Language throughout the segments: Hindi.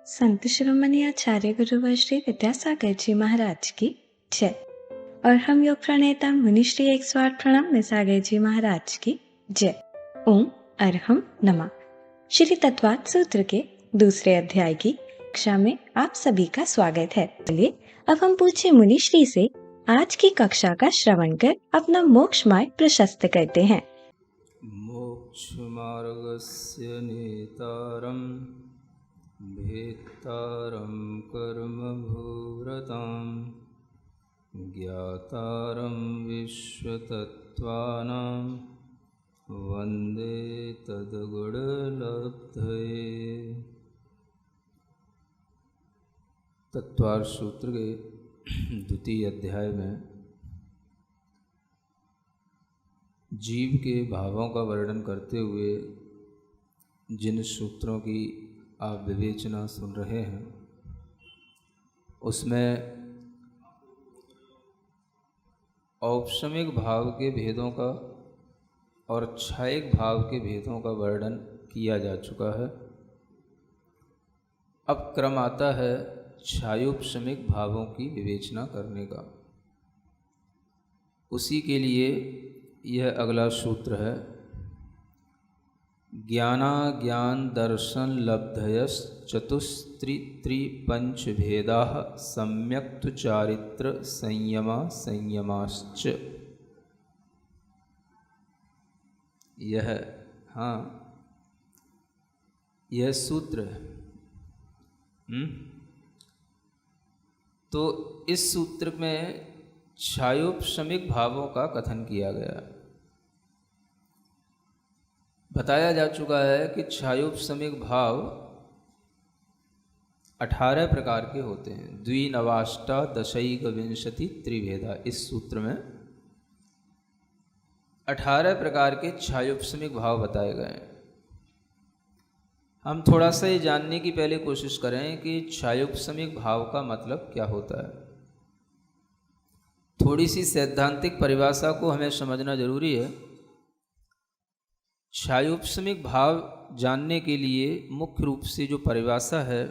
संत शिरोमणि आचार्य गुरुवर श्री विद्यासागर जी महाराज की जय। और हम योग प्रणेता मुनिश्री 108 प्रणाम में सागर जी महाराज की जय। ओम अरहम नमः। श्री तत्वात् सूत्र के दूसरे अध्याय की कक्षा में आप सभी का स्वागत है। चलिए अब हम पूछे मुनिश्री से आज की कक्षा का श्रवण कर अपना मोक्ष मार्ग प्रशस्त करते हैं। मोक्ष मार्गस्य नेतारं भेत्तारं कर्मभूरतां ज्ञातारं विश्वतत्त्वानां वन्दे तद्गुणलब्धये। तत्वार्थ सूत्र के द्वितीय अध्याय में जीव के भावों का वर्णन करते हुए जिन सूत्रों की आप विवेचना सुन रहे हैं उसमें औपशमिक भाव के भेदों का और क्षयिक भाव के भेदों का वर्णन किया जा चुका है। अब क्रम आता है क्षयोपशमिक भावों की विवेचना करने का। उसी के लिए यह अगला सूत्र है। ज्ञान दर्शन लब्धयस चतुस्त्रिपंच भेदा सम्यक्तु चारित्र संयमाश्च। यह सूत्र है। तो इस सूत्र में क्षयोपशमिक भावों का कथन किया गया। बताया जा चुका है कि क्षयोपशमिक भाव 18 प्रकार के होते हैं। द्विनवाष्टादशैकविंशति त्रिभेदा। इस सूत्र में 18 प्रकार के क्षयोपशमिक भाव बताए गए हैं। हम थोड़ा सा ये जानने की पहले कोशिश करें कि क्षयोपशमिक भाव का मतलब क्या होता है। थोड़ी सी सैद्धांतिक परिभाषा को हमें समझना जरूरी है। क्षयोपशमिक भाव जानने के लिए मुख्य रूप से जो परिभाषा है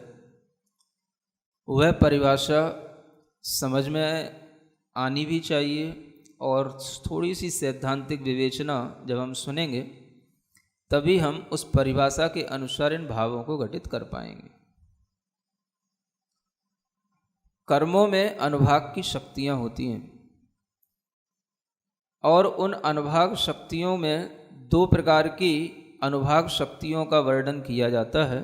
वह परिभाषा समझ में आनी भी चाहिए, और थोड़ी सी सैद्धांतिक विवेचना जब हम सुनेंगे तभी हम उस परिभाषा के अनुसार इन भावों को घटित कर पाएंगे। कर्मों में अनुभाग की शक्तियाँ होती हैं और उन अनुभाग शक्तियों में 2 प्रकार की अनुभाग शक्तियों का वर्णन किया जाता है।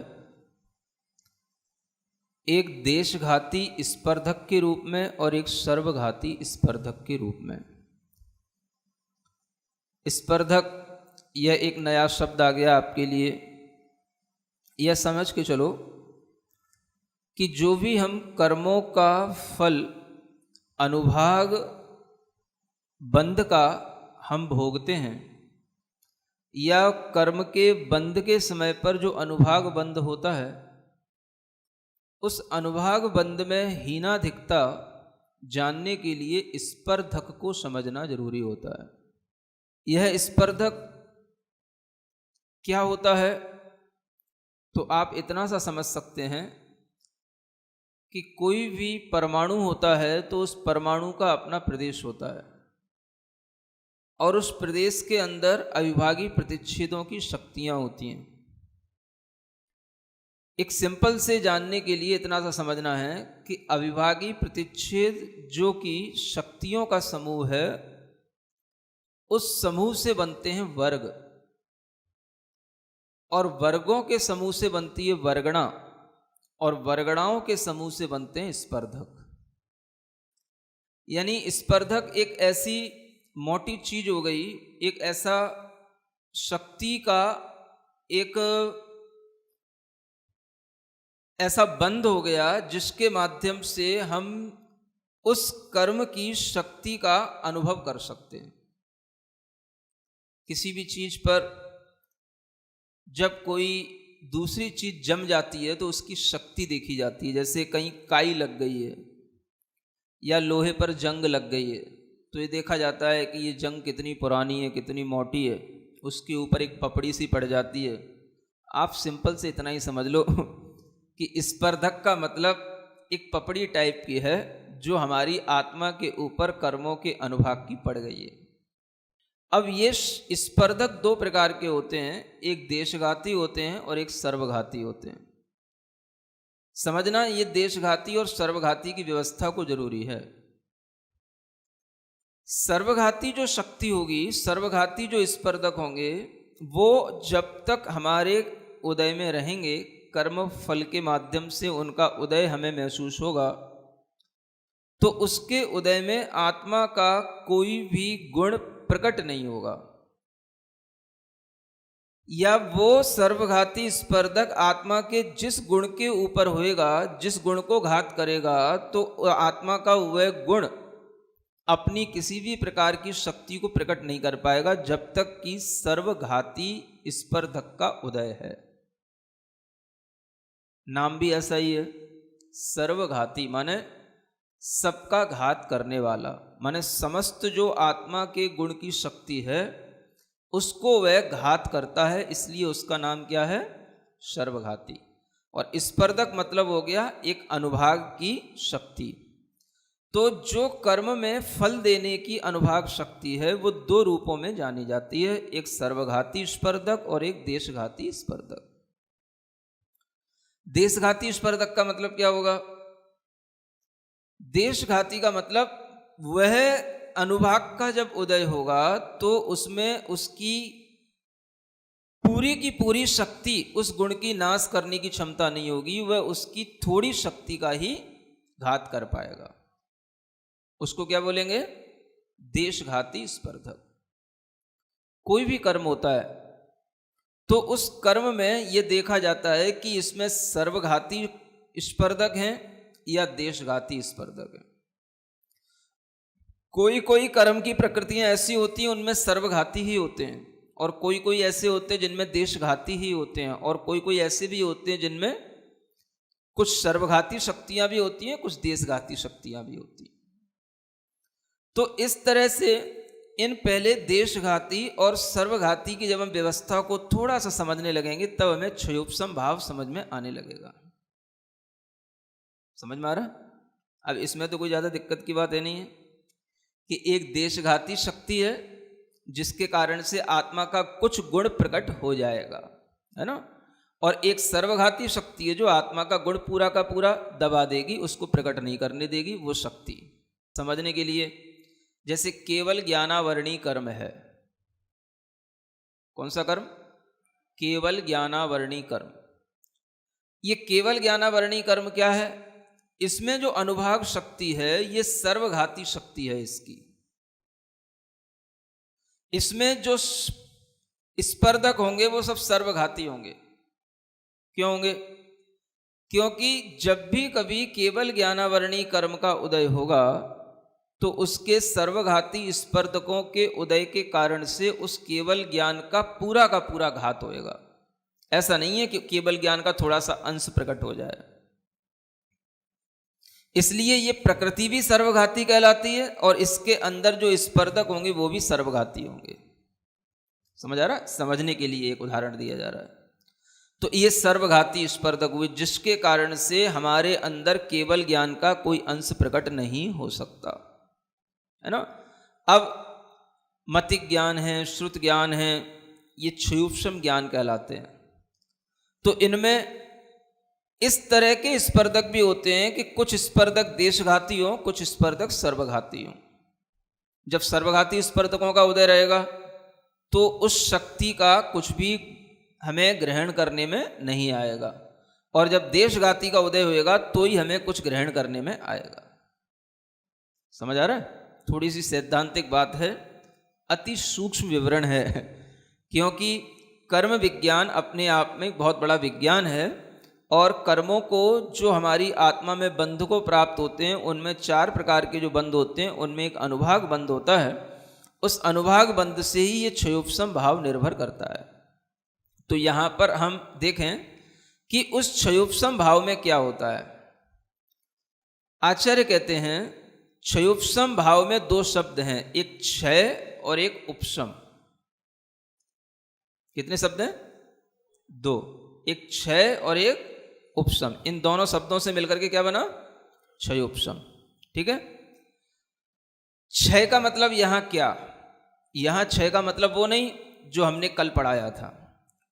एक देशघाती स्पर्धक के रूप में और एक सर्वघाती स्पर्धक के रूप में। स्पर्धक यह एक नया शब्द आ गया आपके लिए। यह समझ के चलो कि जो भी हम कर्मों का फल अनुभाग बंध का हम भोगते हैं, या कर्म के बंध के समय पर जो अनुभाग बंध होता है, उस अनुभाग बंध में हीनाधिकता जानने के लिए स्पर्धक को समझना जरूरी होता है। यह स्पर्धक क्या होता है तो आप इतना सा समझ सकते हैं कि कोई भी परमाणु होता है तो उस परमाणु का अपना प्रदेश होता है, और उस प्रदेश के अंदर अविभागी प्रतिच्छेदों की शक्तियां होती हैं। एक सिंपल से जानने के लिए इतना सा समझना है कि अविभागी प्रतिच्छेद जो कि शक्तियों का समूह है, उस समूह से बनते हैं वर्ग, और वर्गों के समूह से बनती है वर्गणा, और वर्गणाओं के समूह से बनते हैं स्पर्धक। यानी स्पर्धक एक ऐसी मोटी चीज हो गई, एक ऐसा शक्ति का एक ऐसा बंध हो गया जिसके माध्यम से हम उस कर्म की शक्ति का अनुभव कर सकते हैं। किसी भी चीज पर जब कोई दूसरी चीज जम जाती है तो उसकी शक्ति देखी जाती है। जैसे कहीं काई लग गई है या लोहे पर जंग लग गई है तो ये देखा जाता है कि ये जंग कितनी पुरानी है, कितनी मोटी है। उसके ऊपर एक पपड़ी सी पड़ जाती है। आप सिंपल से इतना ही समझ लो कि स्पर्धक का मतलब एक पपड़ी टाइप की है जो हमारी आत्मा के ऊपर कर्मों के अनुभाग की पड़ गई है। अब ये स्पर्धक दो प्रकार के होते हैं, एक देशघाती होते हैं और एक सर्वघाती होते हैं। समझना ये देशघाती और सर्वघाती की व्यवस्था को जरूरी है। सर्वघाती जो शक्ति होगी, सर्वघाती जो स्पर्धक होंगे, वो जब तक हमारे उदय में रहेंगे, कर्म फल के माध्यम से उनका उदय हमें महसूस होगा, तो उसके उदय में आत्मा का कोई भी गुण प्रकट नहीं होगा, या वो सर्वघाती स्पर्धक आत्मा के जिस गुण के ऊपर होएगा, जिस गुण को घात करेगा, तो आत्मा का वह गुण अपनी किसी भी प्रकार की शक्ति को प्रकट नहीं कर पाएगा जब तक कि सर्वघाती स्पर्धक का उदय है। नाम भी ऐसा ही है, सर्वघाती माने सबका घात करने वाला, माने समस्त जो आत्मा के गुण की शक्ति है उसको वह घात करता है, इसलिए उसका नाम क्या है? सर्वघाती। और स्पर्धक मतलब हो गया एक अनुभाग की शक्ति। तो जो कर्म में फल देने की अनुभाग शक्ति है वो दो रूपों में जानी जाती है, एक सर्वघाती स्पर्धक और एक देशघाती स्पर्धक। देशघाती स्पर्धक का मतलब क्या होगा? देशघाती का मतलब वह अनुभाग का जब उदय होगा तो उसमें उसकी पूरी की पूरी शक्ति, उस गुण की नाश करने की क्षमता नहीं होगी, वह उसकी थोड़ी शक्ति का ही घात कर पाएगा। उसको क्या बोलेंगे? देशघाती स्पर्धक। कोई भी कर्म होता है तो उस कर्म में यह देखा जाता है कि इसमें सर्वघाती स्पर्धक हैं या देशघाती स्पर्धक हैं। कोई कोई कर्म की प्रकृतियां ऐसी होती हैं उनमें सर्वघाती ही होते हैं, और कोई कोई ऐसे होते हैं जिनमें देशघाती ही होते हैं, और कोई कोई ऐसे भी होते हैं जिनमें कुछ सर्वघाती शक्तियां भी होती हैं, कुछ देशघाती शक्तियां भी होती हैं। तो इस तरह से इन पहले देशघाती और सर्वघाती की जब हम व्यवस्था को थोड़ा सा समझने लगेंगे तब हमें क्षयोपसम भाव समझ में आने लगेगा। समझ में आ रहा? अब इसमें तो कोई ज़्यादा दिक्कत की बात है नहीं है कि एक देशघाती शक्ति है जिसके कारण से आत्मा का कुछ गुण प्रकट हो जाएगा, है ना, और एक सर्वघाती शक्ति है जो आत्मा का गुण पूरा का पूरा दबा देगी, उसको प्रकट नहीं करने देगी। वो शक्ति समझने के लिए, जैसे केवल ज्ञानावरणी कर्म है। कौन सा कर्म? केवल ज्ञानावरणी कर्म। ये केवल ज्ञानावरणी कर्म क्या है? इसमें जो अनुभाग शक्ति है ये सर्वघाती शक्ति है इसकी। इसमें जो स्पर्धक होंगे वो सब सर्वघाती होंगे। क्यों होंगे? क्योंकि जब भी कभी केवल ज्ञानावरणी कर्म का उदय होगा तो उसके सर्वघाती स्पर्धकों के उदय के कारण से उस केवल ज्ञान का पूरा घात होएगा। ऐसा नहीं है कि केवल ज्ञान का थोड़ा सा अंश प्रकट हो जाए। इसलिए ये प्रकृति भी सर्वघाती कहलाती है और इसके अंदर जो स्पर्धक होंगे वो भी सर्वघाती होंगे। समझ आ रहा? समझने के लिए एक उदाहरण दिया जा रहा है। तो ये सर्वघाती स्पर्धक हुए जिसके कारण से हमारे अंदर केवल ज्ञान का कोई अंश प्रकट नहीं हो सकता, है ना। अब मतिक ज्ञान है, श्रुत ज्ञान है, ये क्षयोपसम ज्ञान कहलाते हैं। तो इनमें इस तरह के स्पर्धक भी होते हैं कि कुछ स्पर्धक देशघाती हो, कुछ स्पर्धक सर्वघाती हो। जब सर्वघाती स्पर्धकों का उदय रहेगा तो उस शक्ति का कुछ भी हमें ग्रहण करने में नहीं आएगा, और जब देशघाती का उदय होएगा तो ही हमें कुछ ग्रहण करने में आएगा। समझ आ रहा है? थोड़ी सी सैद्धांतिक बात है, अति सूक्ष्म विवरण है, क्योंकि कर्म विज्ञान अपने आप में बहुत बड़ा विज्ञान है, और कर्मों को जो हमारी आत्मा में बंध को प्राप्त होते हैं उनमें 4 प्रकार के जो बंध होते हैं उनमें एक अनुभाग बंध होता है। उस अनुभाग बंध से ही ये क्षयोपसम भाव निर्भर करता है। तो यहाँ पर हम देखें कि उस क्षयोपसम भाव में क्या होता है। आचार्य कहते हैं क्षयोपसम भाव में 2 शब्द हैं, एक क्षय और एक उपशम। कितने शब्द हैं? 2, एक क्षय और एक उपशम, इन दोनों शब्दों से मिलकर के क्या बना? क्षयोपशम। ठीक है। क्षय का मतलब यहां क्या? यहां क्षय का मतलब वो नहीं जो हमने कल पढ़ाया था,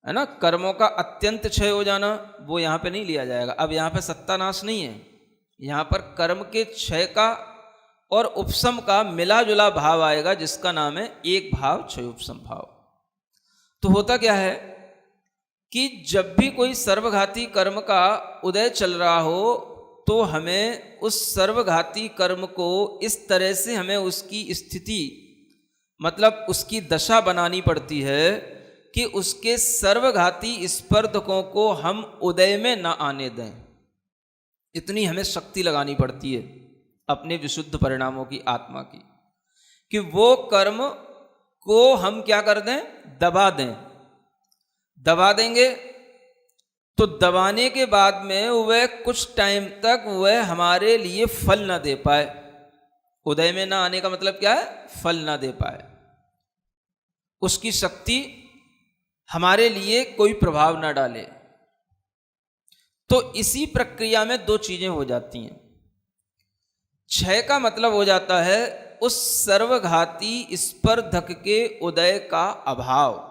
है ना, कर्मों का अत्यंत क्षय हो जाना, वो यहां पे नहीं लिया जाएगा। अब यहां पे सत्यानाश नहीं है, यहां पर कर्म के क्षय का और उपशम का मिला जुला भाव आएगा, जिसका नाम है एक भाव क्षयोपशम भाव। तो होता क्या है कि जब भी कोई सर्वघाती कर्म का उदय चल रहा हो तो हमें उस सर्वघाती कर्म को इस तरह से हमें उसकी स्थिति, मतलब उसकी दशा बनानी पड़ती है कि उसके सर्वघाती स्पर्धकों को हम उदय में न आने दें। इतनी हमें शक्ति लगानी पड़ती है अपने विशुद्ध परिणामों की, आत्मा की, कि वो कर्म को हम क्या कर दें? दबा दें। दबा देंगे तो दबाने के बाद में वह कुछ टाइम तक वह हमारे लिए फल ना दे पाए। उदय में ना आने का मतलब क्या है? फल ना दे पाए, उसकी शक्ति हमारे लिए कोई प्रभाव ना डाले। तो इसी प्रक्रिया में दो चीजें हो जाती हैं। क्षय का मतलब हो जाता है उस सर्वघाती स्पर्धक के उदय का अभाव,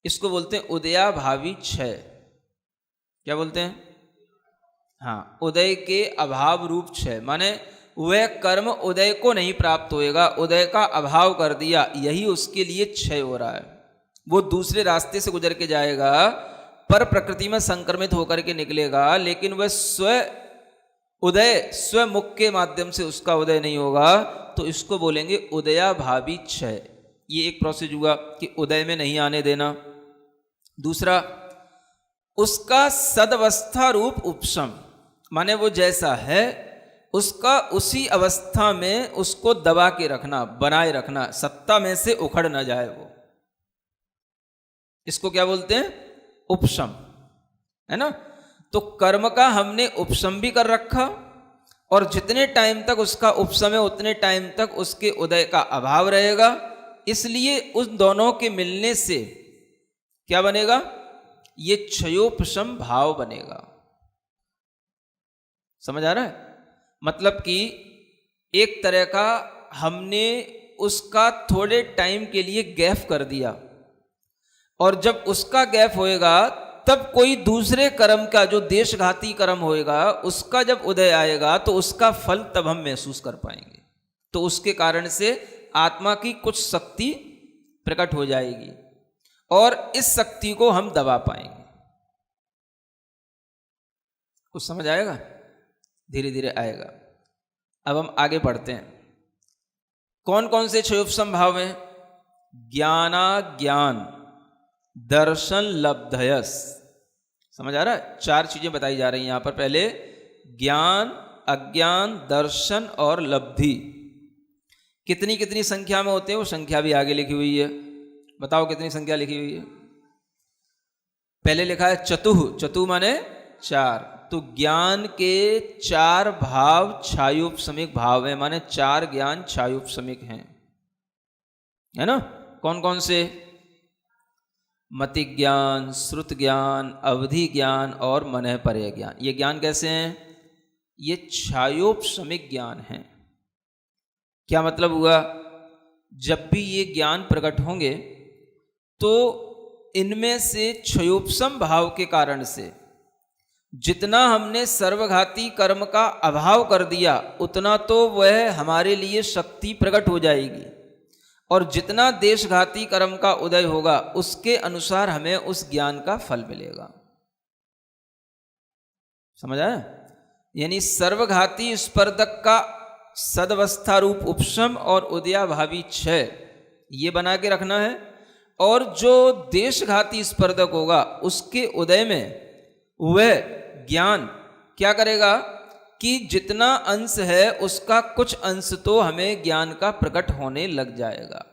इसको बोलते हैं उदयाभावी क्षय। क्या बोलते हैं? हाँ, उदय के अभाव रूप क्षय, माने वह कर्म उदय को नहीं प्राप्त होएगा, उदय का अभाव कर दिया, यही उसके लिए क्षय हो रहा है। वो दूसरे रास्ते से गुजर के जाएगा, पर प्रकृति में संक्रमित होकर के निकलेगा, लेकिन वह स्व मुख के माध्यम से उसका उदय नहीं होगा। तो इसको बोलेंगे उदयाभावी क्षय। ये एक प्रोसेस हुआ कि उदय में नहीं आने देना। दूसरा, उसका सदवस्था रूप उपशम, माने वो जैसा है उसका उसी अवस्था में उसको दबा के रखना, बनाए रखना, सत्ता में से उखड़ ना जाए वो। इसको क्या बोलते हैं? उपशम, है ना। तो कर्म का हमने उपशम भी कर रखा, और जितने टाइम तक उसका उपशम है उतने टाइम तक उसके उदय का अभाव रहेगा। इसलिए उन दोनों के मिलने से क्या बनेगा? ये क्षयोपशम भाव बनेगा। समझ आ रहा है? मतलब कि एक तरह का हमने उसका थोड़े टाइम के लिए गैप कर दिया, और जब उसका गैप होएगा तब कोई दूसरे कर्म का, जो देशघाती कर्म होएगा, उसका जब उदय आएगा तो उसका फल तब हम महसूस कर पाएंगे। तो उसके कारण से आत्मा की कुछ शक्ति प्रकट हो जाएगी और इस शक्ति को हम दबा पाएंगे। कुछ समझ आएगा? धीरे धीरे आएगा। अब हम आगे बढ़ते हैं। कौन कौन से क्षयोपशम भाव हैं? ज्ञानाज्ञान दर्शन लब्धयस। समझ आ रहा है? चार चीजें बताई जा रही हैं यहां पर। पहले ज्ञान, अज्ञान, दर्शन और लब्धि। कितनी कितनी संख्या में होते हैं वो संख्या भी आगे लिखी हुई है। बताओ कितनी संख्या लिखी हुई है? पहले लिखा है चतुः, चतु माने चार। तो ज्ञान के चार भाव छायोपशमिक भाव हैं, माने चार ज्ञान छायोपशमिक हैं, है ना। कौन कौन से? मति ज्ञान, श्रुत ज्ञान, अवधि ज्ञान और मनः परय ज्ञान। ये ज्ञान कैसे हैं? ये छायोपशमिक ज्ञान हैं। क्या मतलब हुआ? जब भी ये ज्ञान प्रकट होंगे तो इनमें से क्षयोपशम भाव के कारण से जितना हमने सर्वघाती कर्म का अभाव कर दिया उतना तो वह हमारे लिए शक्ति प्रकट हो जाएगी, और जितना देशघाती कर्म का उदय होगा उसके अनुसार हमें उस ज्ञान का फल मिलेगा। समझ आया? यानी सर्वघाती स्पर्धक का सदवस्था रूप उपशम और उदयाभावी क्षय, ये बना के रखना है। और जो देशघाती स्पर्धक होगा उसके उदय में वह ज्ञान क्या करेगा कि जितना अंश है उसका कुछ अंश तो हमें ज्ञान का प्रकट होने लग जाएगा।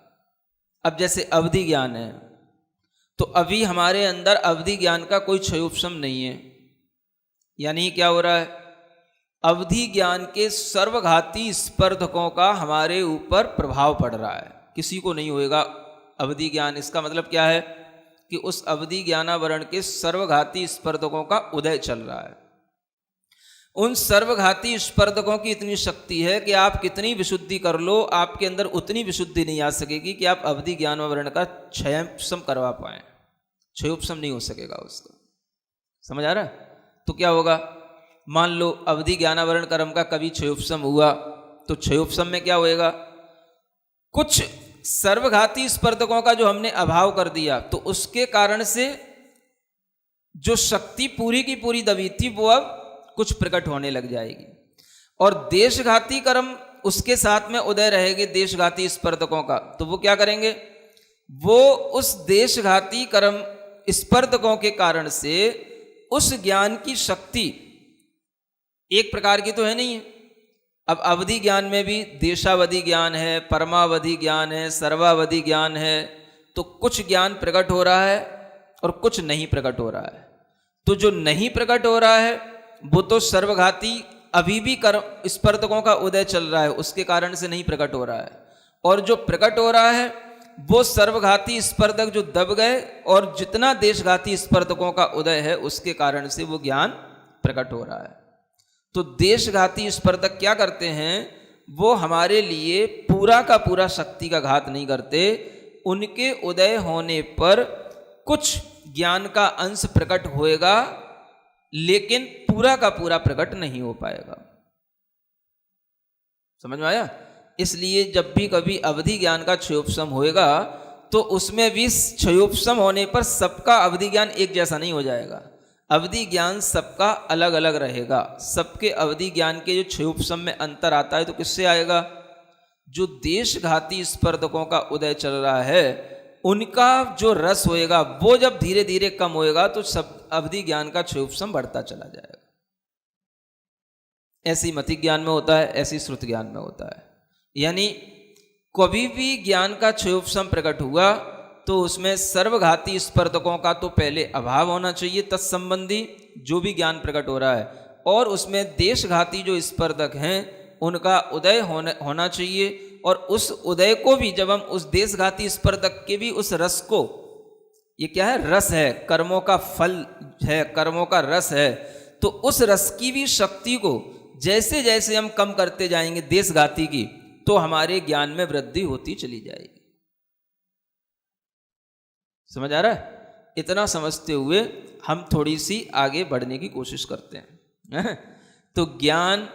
अब जैसे अवधि ज्ञान है तो अभी हमारे अंदर अवधि ज्ञान का कोई क्षयोपशम नहीं है। यानी क्या हो रहा है? अवधि ज्ञान के सर्वघाती स्पर्धकों का हमारे ऊपर प्रभाव पड़ रहा है, किसी को नहीं होएगा अवधि ज्ञान। इसका मतलब क्या है कि उस अवधि ज्ञानावरण के सर्वघाती स्पर्धकों का उदय चल रहा है। उन सर्वघाती स्पर्धकों की इतनी शक्ति है कि आप कितनी विशुद्धि कर लो, आपके अंदर उतनी विशुद्धि नहीं आ सकेगी कि आप अवधि ज्ञानावरण का क्षयोपशम करवा पाए। क्षयोपशम नहीं हो सकेगा उसका। समझ आ रहा है? तो क्या होगा, मान लो अवधि ज्ञानावरण कर्म का कभी क्षयोपशम हुआ, तो क्षयोपशम में क्या होएगा, कुछ सर्वघाती स्पर्धकों का जो हमने अभाव कर दिया, तो उसके कारण से जो शक्ति पूरी की पूरी दबी थी वो अब कुछ प्रकट होने लग जाएगी। और देशघाती कर्म उसके साथ में उदय रहेंगे, देशघाती स्पर्धकों का, तो वो क्या करेंगे, वो उस देशघाती कर्म स्पर्धकों के कारण से उस ज्ञान की शक्ति एक प्रकार की तो है नहीं है। अब अवधि ज्ञान में भी देशावधि ज्ञान है, परमावधि ज्ञान है, सर्वावधि ज्ञान है, तो कुछ ज्ञान प्रकट हो रहा है और कुछ नहीं प्रकट हो रहा है। तो जो नहीं प्रकट हो रहा है वो तो सर्वघाती अभी भी कर्म स्पर्धकों का उदय चल रहा है, उसके कारण से नहीं प्रकट हो रहा है। और जो प्रकट हो रहा है वो सर्वघाती स्पर्धक जो दब गए और जितना देशघाती स्पर्धकों का उदय है उसके कारण से वो ज्ञान प्रकट हो रहा है। तो देशघाती स्पर्धक क्या करते हैं, वो हमारे लिए पूरा का पूरा शक्ति का घात नहीं करते, उनके उदय होने पर कुछ ज्ञान का अंश प्रकट होएगा लेकिन पूरा का पूरा प्रकट नहीं हो पाएगा। समझ में आया? इसलिए जब भी कभी अवधि ज्ञान का क्षयोपशम होएगा तो उसमें भी क्षयोपशम होने पर सबका अवधि ज्ञान एक जैसा नहीं हो जाएगा। अवधि ज्ञान सबका अलग अलग रहेगा। सबके अवधि ज्ञान के जो क्षयोपशम में अंतर आता है तो किससे आएगा, जो देशघाती स्पर्धकों का उदय चल रहा है उनका जो रस होएगा वो जब धीरे धीरे कम होएगा तो सब अवधि ज्ञान का क्षयोपशम बढ़ता चला जाएगा। ऐसी मति ज्ञान में होता है, ऐसी श्रुति ज्ञान में होता है। यानी कभी भी ज्ञान का क्षयोपशम प्रकट हुआ तो उसमें सर्वघाती स्पर्धकों का तो पहले अभाव होना चाहिए तत्संबंधी जो भी ज्ञान प्रकट हो रहा है, और उसमें देशघाती जो स्पर्धक हैं उनका उदय होना चाहिए। और उस उदय को भी जब हम उस देशघाती स्पर्धक के भी उस रस को, ये क्या है, रस है, कर्मों का फल है, कर्मों का रस है, तो उस रस की भी शक्ति को जैसे जैसे हम कम करते जाएंगे देशघाती की, तो हमारे ज्ञान में वृद्धि होती चली जाएगी। समझ आ रहा है? इतना समझते हुए हम थोड़ी सी आगे बढ़ने की कोशिश करते हैं। तो ज्ञान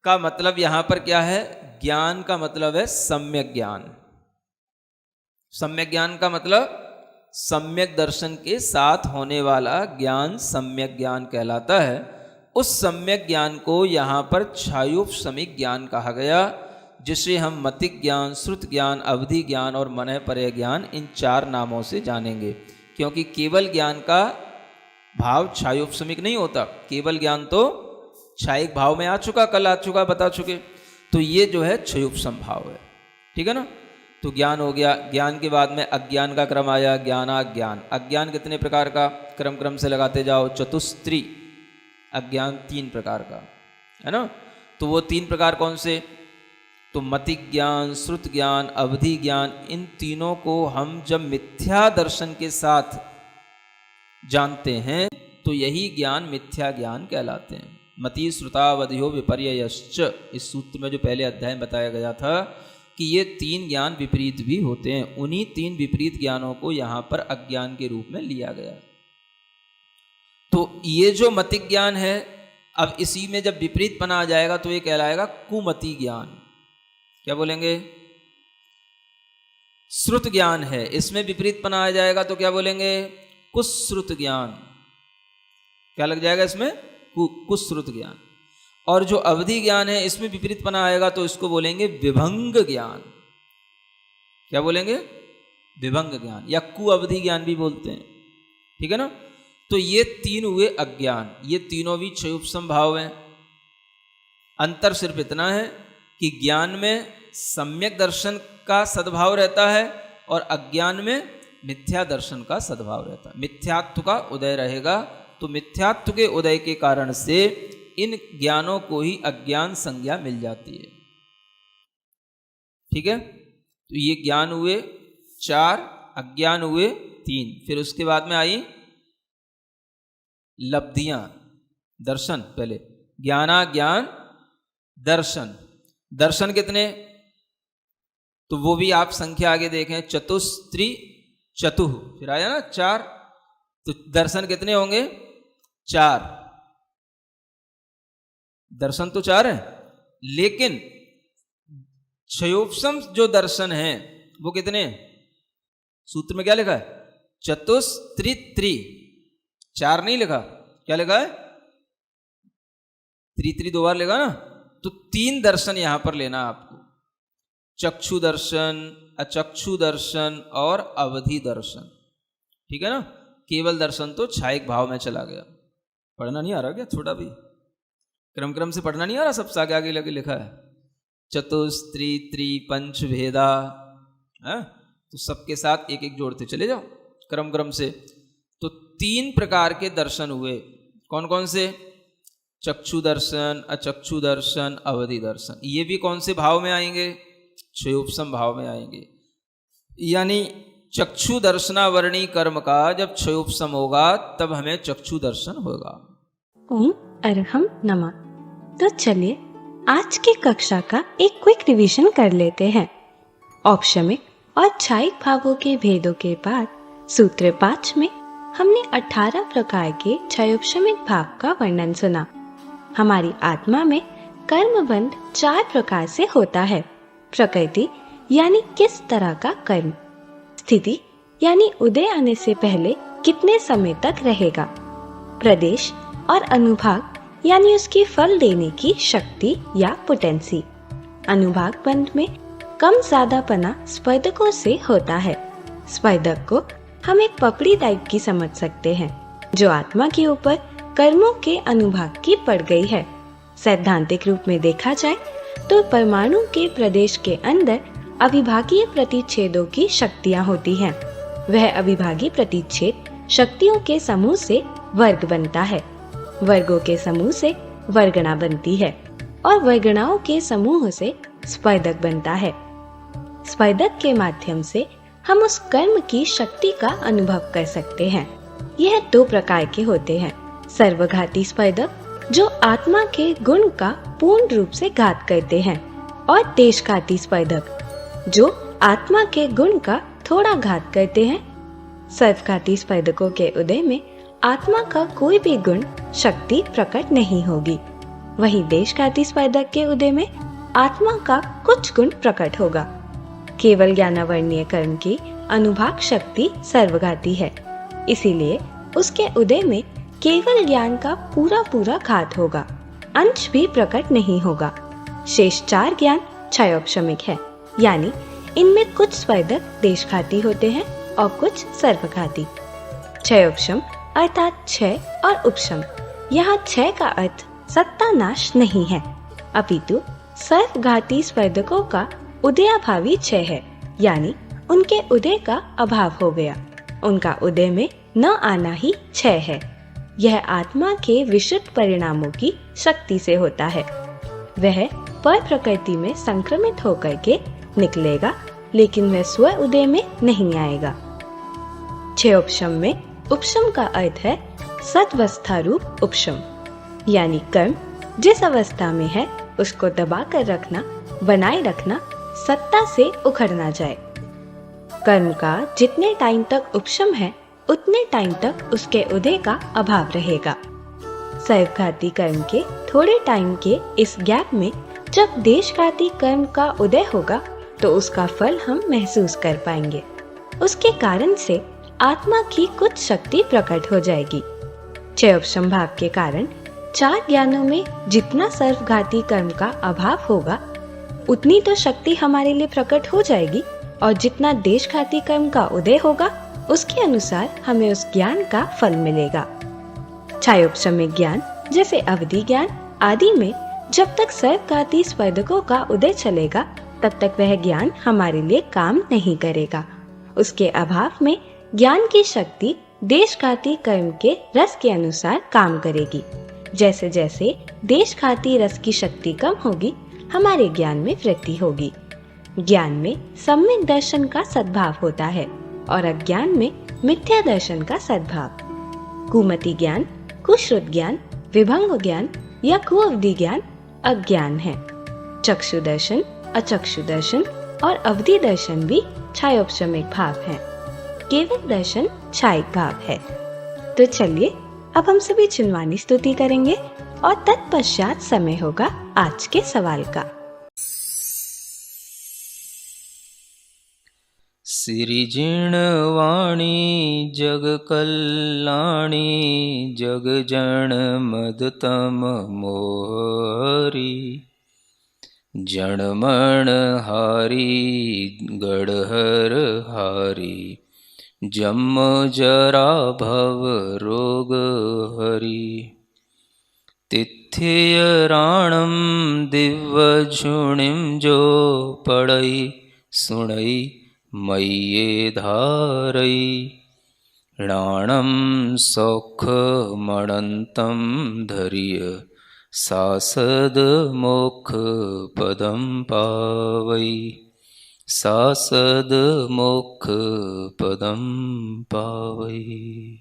का मतलब यहां पर क्या है, ज्ञान का मतलब है सम्यक ज्ञान। सम्यक ज्ञान का मतलब सम्यक दर्शन के साथ होने वाला ज्ञान सम्यक ज्ञान कहलाता है। उस सम्यक ज्ञान को यहाँ पर क्षयोपशमिक ज्ञान कहा गया, जिसे हम मतिक ज्ञान, श्रुत ज्ञान, अवधि ज्ञान और मनःपर्य ज्ञान इन 4 नामों से जानेंगे। क्योंकि केवल ज्ञान का भाव क्षयोपशमिक नहीं होता, केवल ज्ञान तो क्षयिक भाव में आ चुका, कल आ चुका, बता चुके। तो ये जो है क्षयोपशम भाव है। ठीक है ना? तो ज्ञान हो गया। ज्ञान के बाद में अज्ञान का क्रम आया, ज्ञानाज्ञान। अज्ञान कितने प्रकार का, क्रम क्रम से लगाते जाओ, चतुस्त्री अज्ञान 3 प्रकार का है ना। तो वो 3 प्रकार कौन से, तो मतिक ज्ञान, श्रुत ज्ञान, अवधि ज्ञान, इन तीनों को हम जब मिथ्या दर्शन के साथ जानते हैं तो यही ज्ञान मिथ्या ज्ञान कहलाते हैं। मति श्रुतावधियो विपर्ययश्च, इस सूत्र में जो पहले अध्याय बताया गया था कि ये 3 ज्ञान विपरीत भी होते हैं। उन्हीं 3 विपरीत ज्ञानों को यहाँ पर अज्ञान के रूप में लिया गया। तो ये जो मतिक ज्ञान है, अब इसी में जब विपरीत पना आ जाएगा तो ये कहलाएगा कुमति ज्ञान। क्या बोलेंगे? श्रुत ज्ञान है, इसमें विपरीत पना आ जाएगा तो क्या बोलेंगे? कुश्रुत ज्ञान। क्या लग जाएगा इसमें? कुश्रुत ज्ञान। और जो अवधि ज्ञान है इसमें विपरीत पना आएगा तो इसको बोलेंगे विभंग ज्ञान। क्या बोलेंगे? विभंग ज्ञान, या कुअवधि ज्ञान भी बोलते हैं। ठीक है ना? तो ये 3 हुए अज्ञान, ये तीनों भी क्षयोपशम भाव हैं। अंतर सिर्फ इतना है कि ज्ञान में सम्यक दर्शन का सद्भाव रहता है और अज्ञान में मिथ्या दर्शन का सद्भाव रहता है। मिथ्यात्व का उदय रहेगा, तो मिथ्यात्व के उदय के कारण से इन ज्ञानों को ही अज्ञान संज्ञा मिल जाती है। ठीक है? तो ये ज्ञान हुए 4, अज्ञान हुए 3, फिर उसके बाद में आई लब्धियां, दर्शन, पहले ज्ञान दर्शन। दर्शन कितने? तो वो भी आप संख्या आगे देखें, चतुस्त्री चतुः, फिर आया ना 4, तो दर्शन कितने होंगे? 4। दर्शन तो 4 है, लेकिन क्षयोपम जो दर्शन है वो कितने? सूत्र में क्या लिखा है? चतुस्त्री 4 नहीं लिखा, क्या लिखा है? त्रि 2 बार लिखा ना, तो 3 दर्शन यहां पर लेना आपको, चक्षु दर्शन, अचक्षु दर्शन और अवधि दर्शन। ठीक है ना? केवल दर्शन तो छायिक भाव में चला गया। पढ़ना नहीं आ रहा क्या? थोड़ा भी क्रम से पढ़ना नहीं आ रहा? सबसे आगे आगे लगे लिखा है चतुस्त्री त्रि पंच भेदा है, तो सबके साथ एक एक जोड़ते चले जाओ क्रम से। तो 3 प्रकार के दर्शन हुए, कौन कौन से? चक्षु दर्शन, अचक्षु दर्शन, अवधि दर्शन। ये भी कौन से भाव में आएंगे? क्षयोपम भाव में आएंगे। यानी चक्षु दर्शनावरणी कर्म का जब क्षयोपम होगा तब हमें चक्षु दर्शन होगा। ओम अरहम नमः। तो चलिए आज की कक्षा का एक क्विक रिवीजन कर लेते हैं। औपशमिक और छायिक भावों के भेदों के बाद सूत्र 5 में हमने 18 प्रकार के क्षयोपशमिक भाव का वर्णन सुना। हमारी आत्मा में कर्म बंध 4 प्रकार से होता है। प्रकृति यानी किस तरह का कर्म, स्थिति यानी उदय आने से पहले कितने समय तक रहेगा, प्रदेश और अनुभाग यानी उसकी फल देने की शक्ति या पोटेंसी। अनुभाग बंध में कम ज्यादापना स्पर्धकों से होता है। स्पर्धक को हम एक पपड़ी टाइप की समझ सकते हैं जो आत्मा के ऊपर कर्मों के अनुभाग की पड़ गई है। सैद्धांतिक रूप में देखा जाए तो परमाणु के प्रदेश के अंदर अविभागीय प्रतिच्छेदों की शक्तियां होती हैं। वह अविभागी प्रतिच्छेद शक्तियों के समूह से वर्ग बनता है, वर्गों के समूह से वर्गणा बनती है और वर्गणाओं के समूह से स्पर्धक बनता है। स्पर्धक के माध्यम से हम उस कर्म की शक्ति का अनुभव कर सकते हैं। यह 2 प्रकार के होते हैं, सर्वघाती स्पर्धक जो आत्मा के गुण का पूर्ण रूप से घात करते हैं, और देशघाती स्पर्धक जो आत्मा के गुण का थोड़ा घात करते हैं। सर्वघाती स्पर्धकों के उदय में आत्मा का कोई भी गुण शक्ति प्रकट नहीं होगी, वहीं देशघाती स्पर्धक के उदय में आत्मा का कुछ गुण प्रकट होगा। केवल ज्ञानावरणीय कर्म की अनुभाग शक्ति सर्वघाती है, इसीलिए उसके उदय में केवल ज्ञान का पूरा घात होगा, अंश भी प्रकट नहीं होगा। शेष 4 ज्ञान क्षयोपशमिक है, यानी इनमें कुछ स्पर्धक देशघाती होते हैं और कुछ सर्वघाती। क्षयोपशम अर्थात क्षय और उपशम, यहाँ क्षय का अर्थ सत्तानाश नहीं है, अपितु सर्वघाती स्पर्धकों का उदयाभावी क्षय है, यानी उनके उदय का अभाव हो गया, उनका उदय में न आना ही क्षय है। यह आत्मा के विशुद्ध परिणामों की शक्ति से होता है। वह पर प्रकृति में संक्रमित होकर के निकलेगा, लेकिन वह स्व उदय में नहीं आएगा। क्षयोपशम में उपशम का अर्थ है सद्वस्था रूप उपशम, यानी कर्म जिस अवस्था में है उसको दबा कर रखना, बनाए रखना, सत्ता से उखड़ ना जाए। कर्म का जितने टाइम तक उपशम है उतने टाइम तक उसके उदय का अभाव रहेगा। सर्वघाती कर्म के थोड़े टाइम के इस गैप में जब देशघाती कर्म का उदय होगा तो उसका फल हम महसूस कर पाएंगे। उसके कारण से आत्मा की कुछ शक्ति प्रकट हो जाएगी। क्षयोपशम भाव के कारण 4 ज्ञानों में जितना सर्वघाती कर्म का अभाव होगा उतनी तो शक्ति हमारे लिए प्रकट हो जाएगी, और जितना देशघाती कर्म का उदय होगा उसके अनुसार हमें उस ज्ञान का फल मिलेगा। क्षयोपशमिक ज्ञान जैसे अवधि ज्ञान आदि में जब तक सर्वघाती स्पर्धकों का उदय चलेगा तब तक वह ज्ञान हमारे लिए काम नहीं करेगा। उसके अभाव में ज्ञान की शक्ति देशघाती कर्म के रस के अनुसार काम करेगी। जैसे जैसे देशघाती रस की शक्ति कम होगी, हमारे ज्ञान में वृद्धि होगी। ज्ञान में सम्यक दर्शन का सद्भाव होता है और अज्ञान में मिथ्या दर्शन का सद्भाव। कुमति ज्ञान, कुश्रुत ज्ञान, विभंग ज्ञान या कुअवधि ज्ञान अज्ञान है। चक्षु दर्शन, अचक्षु दर्शन और अवधि दर्शन भी छायोपशमिक भाव है। केवल दर्शन छायिक भाव है। तो चलिए अब हम सभी चिन्वानी स्तुति करेंगे और तत्पश्चात समय होगा आज के सवाल का। सिरिजिणवाणी जग कल्याणी जग जन मदतम मोहरी जणमण हारी गढ़हर हारी जम जरा भव रोग हरि तिथ्य राणम दिव्य झुणिम जो पड़ई सुणई मय्ये धारई राणम सौख मणंतम धरिय सासद मोक्ष पदम पावई सासद मोक्ष पदम पावई।